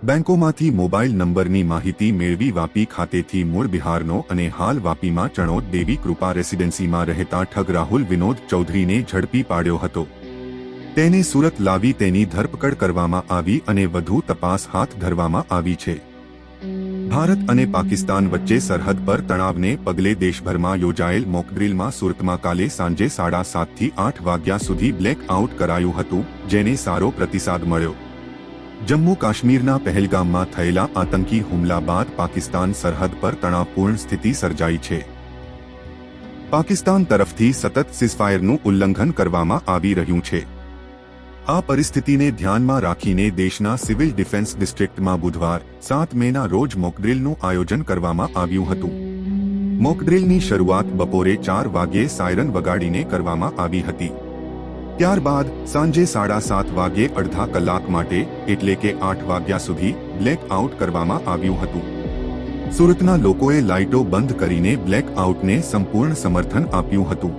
બેંકોમાંથી mobile નંબરની માહિતી મેળવી વાપી ખાતેથી મૂળ બિહારનો અને હાલ વાપીમાં ચણોદ દેવી કૃપા રેસિડેન્સીમાં રહેતા ઠગ રાહુલ વિનોદ ચૌધરીને ઝડપી પાડ્યો હતો. તેને સુરત લાવી તેની ધરપકડ કરવામાં આવી અને વધુ તપાસ હાથ ધરવામાં આવી છે. ભારત અને પાકિસ્તાન વચ્ચે સરહદ પર તણાવને પગલે દેશભરમાં યોજાયેલ મોકડ્રીલમાં સુરતમાં કાલે સાંજે 7:30 થી 8 વાગ્યા સુધી બ્લેક આઉટ કરાયું હતું, જેને સારો પ્રતિસાદ મળ્યો. જમ્મુ કાશ્મીરના પહેલગામમાં થયેલા આતંકી હુમલા બાદ પાકિસ્તાન સરહદ પર તણાવપૂર્ણ સ્થિતિ સર્જાઈ છે. પાકિસ્તાન તરફથી સતત સીઝફાયરનું ઉલ્લંઘન કરવામાં આવી રહ્યું છે. આ પરિસ્થિતિને ધ્યાનમાં રાખીને દેશના સિવિલ ડિફેન્સ ડિસ્ટ્રિક્ટમાં બુધવાર 7 મેના રોજ મોકડ્રીલનું આયોજન કરવામાં આવ્યું હતું. મોકડ્રીલની શરૂઆત બપોરે 4 વાગ્યે સાયરન વગાડીને કરવામાં આવી હતી. ત્યારબાદ સાંજે 7:30 વાગ્યે અડધા કલાક માટે એટલે કે 8 વાગ્યા સુધી બ્લેક આઉટ કરવામાં આવ્યું હતું. સુરતના લોકોએ લાઇટો બંધ કરીને બ્લેક આઉટને સંપૂર્ણ સમર્થન આપ્યું હતું.